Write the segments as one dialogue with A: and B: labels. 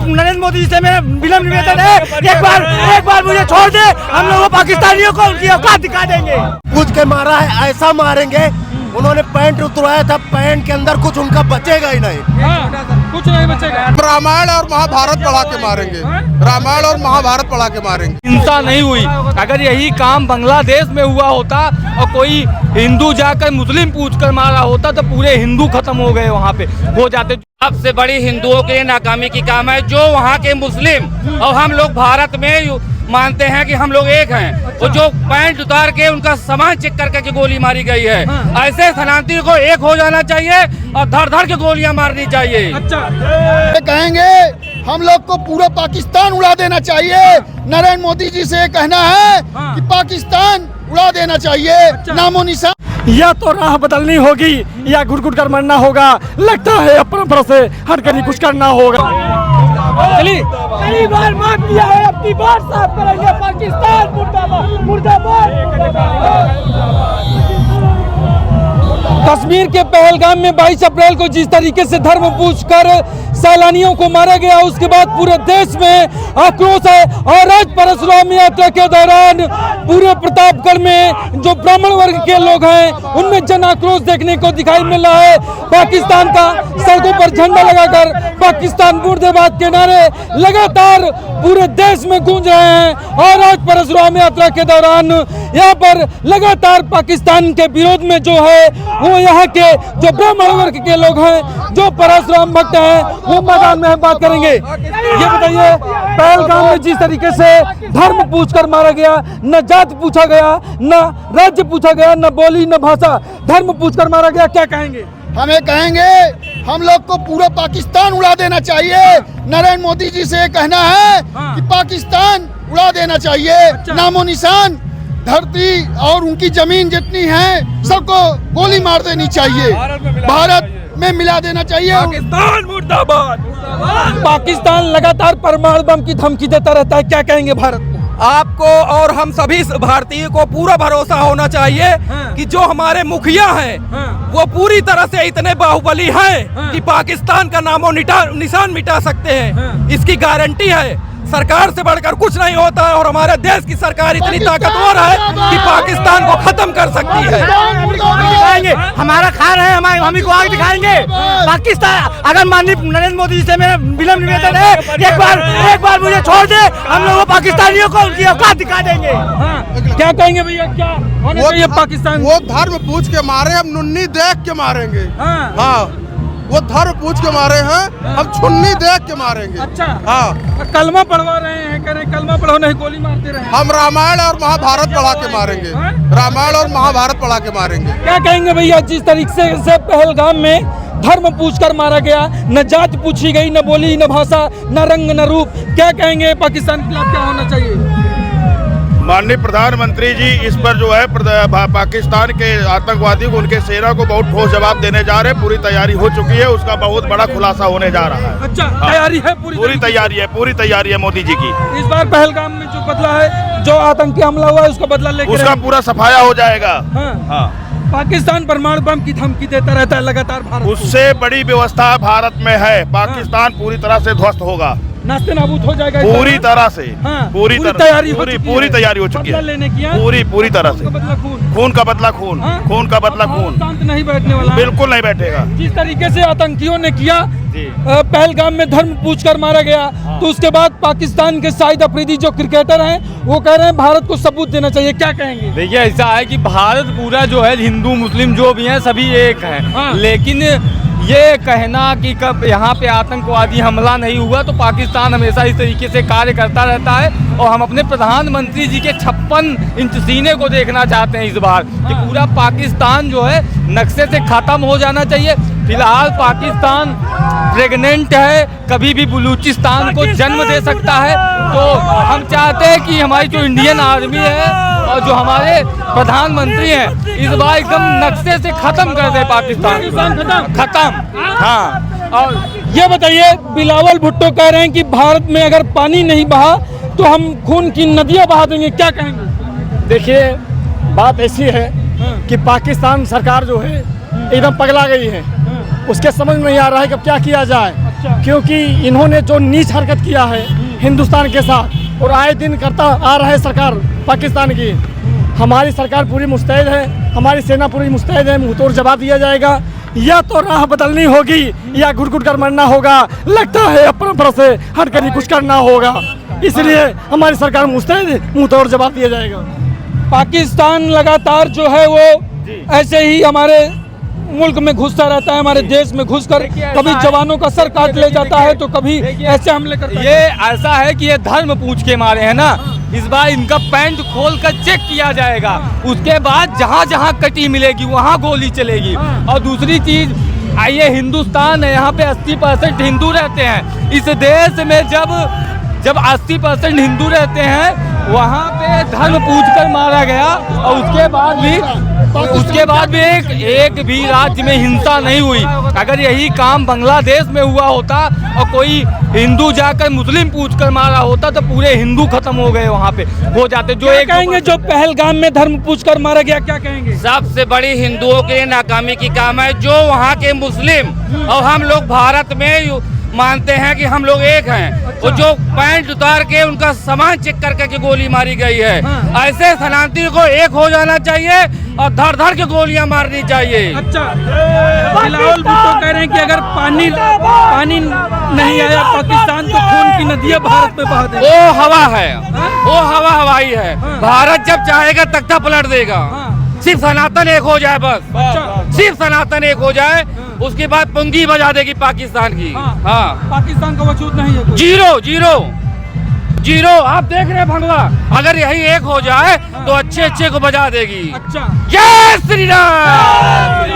A: नरेंद्र मोदी जी से मेरा विनम्र निवेदन है, एक बार मुझे छोड़ दे, हम लोगों पाकिस्तानियों को उनकी औकात दिखा देंगे।
B: पूछ के मारा है, ऐसा मारेंगे। उन्होंने पैंट उतरवाया था, पैंट के अंदर कुछ उनका बचेगा ही नहीं।
C: कुछ नहीं बचेगा।
D: रामायण और महाभारत पढ़ा के मारेंगे, रामायण और महाभारत पढ़ा के मारेंगे।
A: हिंसा नहीं हुई। अगर यही काम बांग्लादेश में हुआ होता और कोई हिंदू जाकर मुस्लिम पूछकर मारा होता तो पूरे हिंदू खत्म हो गए, वहाँ पे हो जाते। सबसे बड़ी हिंदुओं के नाकामी की काम है जो वहाँ के मुस्लिम और हम लोग भारत में मानते हैं कि हम लोग एक हैं, और जो पैंट उतार के उनका सामान चेक करके जो गोली मारी गई है, ऐसे शरणार्थियों को एक हो जाना चाहिए और धड़ धड़ के गोलियां मारनी चाहिए।
C: अच्छा
E: कहेंगे हम लोग को पूरा पाकिस्तान उड़ा देना चाहिए। नरेंद्र मोदी जी से कहना है कि पाकिस्तान उड़ा देना चाहिए। नामो निशान
A: या तो राह बदलनी होगी या घुट कर मरना होगा। लगता है अब परंपरा से हटकर कुछ करना होगा।
C: चलिए,
A: कई बार मांग किया है, अपनी बार साफ करेंगे। पाकिस्तान मुर्दाबाद, मुर्दाबाद।
C: कश्मीर के पहलगाम में 22 अप्रैल को जिस तरीके से धर्म पूछकर सैलानियों को मारा गया, उसके बाद पूरे देश में आक्रोश है। और आज परशुराम यात्रा के दौरान पूरे प्रतापगढ़ में जो ब्राह्मण वर्ग के लोग हैं उनमें जन आक्रोश देखने को दिखाई मिल रहा है। पाकिस्तान का सड़कों पर झंडा लगाकर पाकिस्तान मुर्दाबाद के नारे लगातार पूरे देश में गूंज रहे हैं। और आज परशुराम यात्रा के दौरान यहाँ पर लगातार पाकिस्तान के विरोध में जो है वो यहाँ के जो ब्राह्मण वर्ग के लोग हैं, जो परशुराम भक्त हैं, वो मैदान में हम बात करेंगे। ये बताइए, पहलगाम में जिस तरीके से धर्म पूछकर मारा गया, न जात पूछा गया, न राज्य पूछा गया, न बोली न भाषा, धर्म पूछकर मारा गया, क्या कहेंगे?
E: हमें कहेंगे हम लोग को पूरा पाकिस्तान उड़ा देना चाहिए। नरेंद्र मोदी जी से कहना है कि पाकिस्तान उड़ा देना चाहिए। नामो निशान धरती और उनकी जमीन जितनी है सबको गोली मार देनी चाहिए, भारत में मिला देना चाहिए।
C: पाकिस्तान मुर्दाबाद। पाकिस्तान लगातार परमाणु बम की धमकी देता रहता है, क्या कहेंगे भारत को?
F: आपको और हम सभी भारतीय को पूरा भरोसा होना चाहिए कि जो हमारे मुखिया हैं वो पूरी तरह से इतने बाहुबली हैं कि पाकिस्तान का नामो निशान मिटा सकते हैं। इसकी गारंटी है। सरकार से बढ़कर कुछ नहीं होता है और हमारे देश की सरकार इतनी ताकतवर है कि पाकिस्तान को खत्म कर सकती है।
A: दिखाएंगे, हमारा खा रहे हैं, हम ही को आगे दिखाएंगे। पाकिस्तान, अगर माननीय नरेंद्र मोदी जी से मेरा विनम्र निवेदन है, एक बार मुझे छोड़ दे, हम लोग पाकिस्तानियों को उनकी औकात दिखा देंगे।
C: क्या कहेंगे भैया, क्या होना चाहिए पाकिस्तान?
D: वो धर्म पूछ के मारे, हम नुन्नी देख के मारेंगे। हाँ, वो धर्म पूछ के मारे हैं, हम छुन्नी देख के मारेंगे।
C: अच्छा,
D: हाँ,
C: कलमा पढ़वा रहे हैं, कह रहे कलमा पढ़ो नहीं गोली मारते रहे।
D: हम रामायण और महाभारत पढ़ा के मारेंगे, रामायण और महाभारत पढ़ा के मारेंगे।
C: क्या कहेंगे भैया, जिस तरीके से पहलगाम में धर्म पूछकर मारा गया, न जात पूछी गई, न बोली न भाषा, न रंग न रूप, क्या कहेंगे पाकिस्तान के खिलाफ क्या होना चाहिए?
G: माननीय प्रधानमंत्री जी इस पर जो है पाकिस्तान के आतंकवादी को, उनके सेना को बहुत ठोस जवाब देने जा रहे हैं। पूरी तैयारी हो चुकी है, उसका बहुत बड़ा खुलासा होने जा रहा है।
C: अच्छा, तैयारी है? पूरी
G: तैयारी है मोदी जी की।
C: इस बार पहलगाम में जो बदला है, जो आतंकी हमला हुआ है, उसका बदला लेकर
G: उसका पूरा सफाया हो जाएगा।
C: हाँ। पाकिस्तान परमाणु बम की धमकी देता रहता है लगातार भारत।
G: उससे बड़ी व्यवस्था भारत में है। पाकिस्तान पूरी तरह से ध्वस्त होगा,
C: नास्ते नाबूद हो जाएगा
G: पूरी तरह से।
C: पूरी तैयारी
G: हो चुकी है
C: लेने की
G: पूरी तरह से। खून का बदला खून, खून का बदला खून।
C: शांत नहीं बैठने वाला,
G: बिल्कुल नहीं बैठेगा।
C: जिस तरीके से आतंकियों ने किया, पहलगाम में धर्म पूछकर मारा गया, तो उसके बाद पाकिस्तान के शाहिद अफरीदी जो क्रिकेटर हैं वो कह रहे हैं भारत को सबूत देना चाहिए, क्या कहेंगे?
A: देखिए, ऐसा है कि भारत पूरा जो है, हिंदू मुस्लिम जो भी हैं सभी एक हैं। लेकिन ये कहना कि कब यहाँ पे आतंकवादी हमला नहीं हुआ, तो पाकिस्तान हमेशा इस तरीके से कार्य करता रहता है। और हम अपने प्रधानमंत्री जी के 56 इंच सीने को देखना चाहते हैं इस बार, कि पूरा पाकिस्तान जो है नक्शे से ख़त्म हो जाना चाहिए। फिलहाल पाकिस्तान प्रेग्नेंट है, कभी भी बलूचिस्तान को जन्म दे सकता है। तो हम चाहते हैं कि हमारी जो इंडियन आर्मी है और जो हमारे प्रधानमंत्री हैं इस बार एकदम नक्शे से खत्म कर दे पाकिस्तान, खत्म। हाँ,
C: और ये बताइए, बिलावल भुट्टो कह रहे हैं कि भारत में अगर पानी नहीं बहा तो हम खून की नदियां बहा देंगे, क्या कहेंगे?
A: देखिए, बात ऐसी है कि पाकिस्तान सरकार जो है एकदम पगला गई है। उसके समझ में नहीं आ रहा है कि अब क्या किया जाए।
H: क्योंकि इन्होंने जो नीच हरकत किया है हिंदुस्तान के साथ और आए दिन करता आ रहा है सरकार पाकिस्तान की। हमारी सरकार पूरी मुस्तैद है, हमारी सेना पूरी मुस्तैद है, मुंह तोड़ जवाब दिया जाएगा। या तो राह बदलनी होगी या घुट घुट कर मरना होगा। लगता है अपना से हट कर ही कुछ करना होगा, इसलिए हमारी सरकार मुस्तैद है, मुंह तोड़ जवाब दिया जाएगा।
C: पाकिस्तान लगातार जो है वो ऐसे ही हमारे मुल्क में घुसता रहता है, हमारे देश में घुसकर कभी जवानों का सर काट ले जाता है तो कभी ऐसे हमले करता है।
A: ये ऐसा है कि ये धर्म पूछ के मारे हैं ना, इस बार इनका पैंट खोल कर चेक किया जाएगा, उसके बाद जहाँ जहाँ कटी मिलेगी वहाँ गोली चलेगी। और दूसरी चीज, ये हिंदुस्तान है, यहाँ पे 80% हिंदू रहते हैं। इस देश में जब 80% हिंदू रहते हैं, वहाँ पे धर्म पूछकर मारा गया और उसके बाद भी एक भी राज्य में हिंसा नहीं हुई। अगर यही काम बांग्लादेश में हुआ होता और कोई हिंदू जाकर मुस्लिम पूछकर मारा होता तो पूरे हिंदू खत्म हो गए, वहाँ पे हो जाते। जो एक
C: कहेंगे जो पहलगाम में धर्म पूछकर मारा गया, क्या कहेंगे?
I: सबसे बड़ी हिंदुओं के नाकामी की काम है। जो वहाँ के मुस्लिम और हम लोग भारत में मानते हैं कि हम लोग एक हैं, वो जो पैंट उतार के उनका सामान चेक करके गोली मारी गई है। ऐसे शरणार्थी को एक हो जाना चाहिए और धड़ धड़ के गोलियां मारनी चाहिए।
C: अच्छा, बिलावल भुट्टो कह रहे हैं कि अगर पानी नहीं आया पाकिस्तान तो खून की नदियां भारत में बहा देगा।
I: वो हवा है, वो हवाई है। भारत जब चाहेगा तख्ता पलट देगा। सिर्फ सनातन एक हो जाए, बस सिर्फ सनातन एक हो जाए, उसके बाद पुंगी बजा देगी पाकिस्तान की। हाँ,
C: पाकिस्तान का वजूद नहीं है,
I: जीरो जीरो जीरो। आप देख रहे हैं भगवा, अगर यही एक हो जाए तो अच्छे को बजा देगी।
C: अच्छा,
I: जय श्री राम,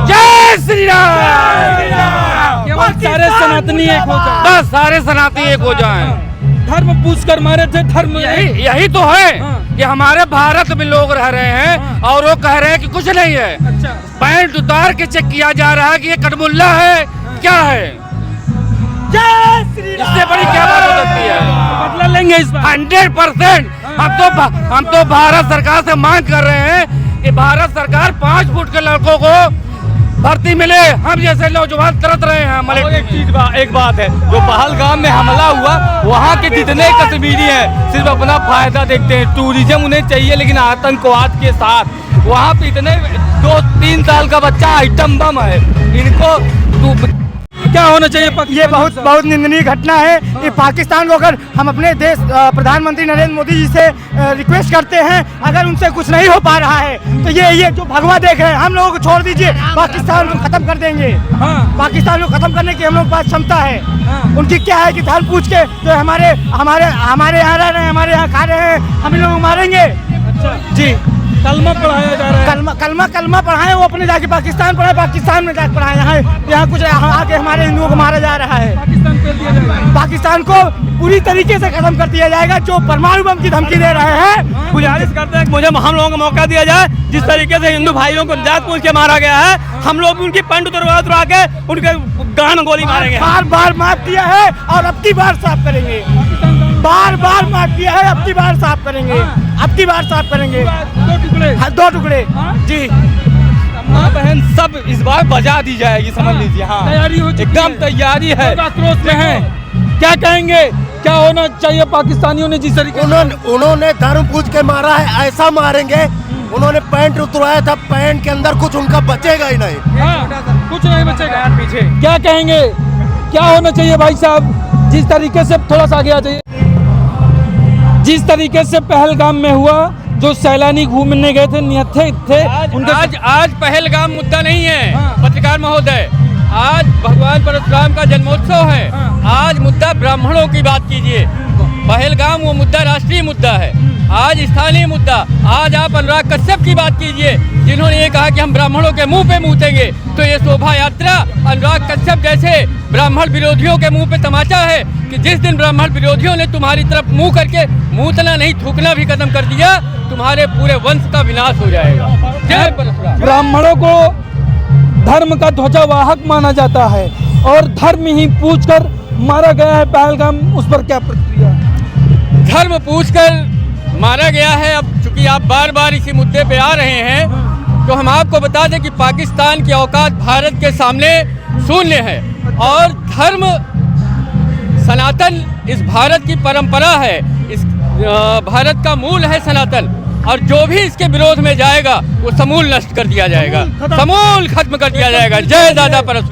I: जय श्री राम।
C: केवल सारे सनातनी एक हो जाए,
I: बस सारे सनातनी एक हो जाएं।
C: धर्म पूछ कर मारे थे, धर्म
I: यही तो है कि हमारे भारत में लोग रह रहे हैं और वो कह रहे हैं कि कुछ नहीं है।
C: अच्छा,
I: पैंट उतार के चेक किया जा रहा है कि ये कटमुल्ला है, क्या है? इससे बड़ी क्या बात हो सकती है?
C: बदला लेंगे इस बार
I: 100%। हम तो भारत सरकार से मांग कर रहे हैं कि भारत सरकार 5 फुट के लड़कों को भर्ती मिले। हम जैसे नौजवान तरस रहे हैं।
A: एक बात है, जो पहलगाम में हमला हुआ, वहाँ के जितने कश्मीरी हैं सिर्फ अपना फायदा देखते हैं। टूरिज्म उन्हें चाहिए, लेकिन आतंकवाद के साथ वहाँ पे इतने 2-3 साल का बच्चा आइटम बम है। इनको
C: क्या होना चाहिए?
H: ये बहुत निंदनीय घटना है। ये पाकिस्तान को अगर हम अपने देश प्रधानमंत्री नरेंद्र मोदी जी से रिक्वेस्ट करते हैं, अगर उनसे कुछ नहीं हो पा रहा है तो ये जो भगवा देख रहे हैं, हम लोगों को छोड़ दीजिए, पाकिस्तान को खत्म कर देंगे। पाकिस्तान को खत्म करने की हम लोग के पास क्षमता है। उनकी क्या है कि धर्म पूछ के जो हमारे यहाँ रह रहे हैं, हमारे यहाँ खा रहे हैं, हम लोग मारेंगे। जी,
C: कलमा पढ़ाया जा रहा है।
H: कलमा पढ़ाए, वो अपने जाके पाकिस्तान पढ़ाए, पाकिस्तान में जाके पढ़ाए। यहाँ कुछ आके हमारे हिंदुओं को मारा जा रहा है। पाकिस्तान को पूरी तरीके से खत्म कर दिया जाएगा। जो परमाणु बम की धमकी दे रहे हैं, गुजारिश करते हैं कि मुझे हम लोगों को मौका दिया जाए। जिस तरीके से हिंदू भाइयों को जात पूछ के मारा गया है, हम लोग उनकी पैंट उतरवा के उनके गान में गोली मारेंगे। बार माफ किया है और अब की बार साफ करेंगे। बार माफ किया है, अब की बार साफ करेंगे। अब की बार साफ करेंगे। 2 टुकड़े जी,
A: माँ बहन सब इस बार बजा दी जाएगी, समझ लीजिए। हाँ,
C: तैयारी हो चुकी है,
A: एकदम तैयारी है।
C: आक्रोश में है, क्या कहेंगे? क्या होना चाहिए पाकिस्तानियों ने जिस तरीके
B: उन्होंने धर्म पूछ के मारा है, ऐसा मारेंगे। उन्होंने पैंट उतरवाया था, पैंट के अंदर कुछ उनका बचेगा ही नहीं।
C: कुछ नहीं बचेगा पीछे। क्या कहेंगे? क्या होना चाहिए भाई साहब? जिस तरीके से थोड़ा सा आगे आ जाइए। जिस तरीके से पहलगाम में हुआ, जो सैलानी घूमने गए थे, निहत्थे थे,
A: आज पहलगाम मुद्दा नहीं है पत्रकार महोदय। आज भगवान परशुराम का जन्मोत्सव है। आज मुद्दा ब्राह्मणों की बात कीजिए। पहलगाम वो मुद्दा राष्ट्रीय मुद्दा है, आज स्थानीय मुद्दा। आज आप अनुराग कश्यप की बात कीजिए, जिन्होंने ये कहा कि हम ब्राह्मणों के मुंह पे मूतेंगे। तो ये शोभा यात्रा अनुराग कश्यप जैसे ब्राह्मण विरोधियों के मुंह पे तमाचा है कि जिस दिन ब्राह्मण विरोधियों ने तुम्हारी तरफ मुंह करके मूतना नहीं थूकना भी खत्म कर दिया, तुम्हारे पूरे वंश का विनाश हो जाएगा। जय परशुराम।
C: ब्राह्मणों को धर्म का ध्वजावाहक माना जाता है और धर्म ही पूछकर मारा गया है पहलगाम, उस पर क्या प्रतिक्रिया?
A: धर्म पूछकर मारा गया है। अब चूंकि आप बार बार इसी मुद्दे पे आ रहे हैं, तो हम आपको बता दें कि पाकिस्तान की औकात भारत के सामने शून्य है और धर्म
J: सनातन इस भारत की परंपरा है, इस भारत का मूल है सनातन, और जो भी इसके विरोध में जाएगा वो समूल नष्ट कर दिया जाएगा, समूल खत्म कर दिया जाएगा। जय दादा परशुराम।